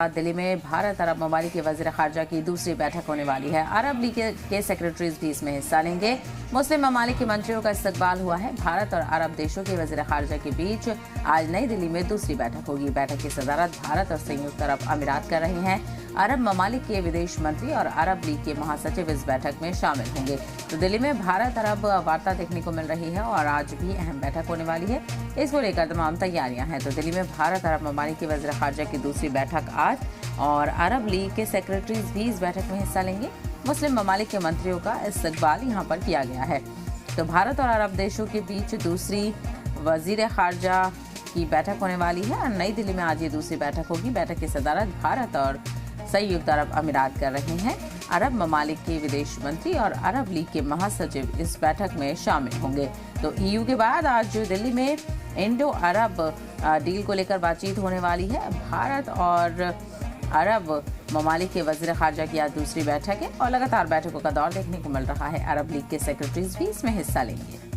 दिल्ली में भारत अरब ममालिक के वज़ीर ख़ारजा की दूसरी बैठक होने वाली है। अरब लीग के सेक्रेटरीज भी इसमें हिस्सा लेंगे। मुस्लिम ममालिक के मंत्रियों का इस्तकबाल हुआ है। भारत और अरब देशों के वज़ीर ख़ारजा के बीच आज नई दिल्ली में दूसरी बैठक होगी। बैठक की सदारत भारत और संयुक्त अरब अमीरात कर रहे हैं। अरब ममालिक के विदेश मंत्री और अरब लीग के महासचिव इस बैठक में शामिल होंगे। तो दिल्ली में भारत अरब वार्ता देखने को मिल रही है और आज भी अहम बैठक होने वाली है। इसको लेकर तमाम तैयारियां हैं। तो दिल्ली में भारत अरब ममालिक के वज़ीर ख़ारजा की दूसरी बैठक आज और अरब लीग के सेक्रेटरीज भी इस बैठक में हिस्सा लेंगे। मुस्लिम ममालिक के मंत्रियों का इस्तकबाल यहाँ पर किया गया है। तो भारत और अरब देशों के बीच दूसरी वज़ीर ख़ारजा की बैठक होने वाली है और नई दिल्ली में आज ये दूसरी बैठक होगी। बैठक की सदारत भारत और संयुक्त अरब अमीरात कर रहे हैं। अरब ममालिक के विदेश मंत्री और अरब लीग के महासचिव इस बैठक में शामिल होंगे। तो ईयू के बाद आज दिल्ली में इंडो अरब डील को लेकर बातचीत होने वाली है। भारत और अरब ममालिक के वज़ीर ख़ारजा की आज दूसरी बैठक है और लगातार बैठकों का दौर देखने को मिल रहा है। अरब लीग के सेक्रेटरीज भी इसमें हिस्सा लेंगे।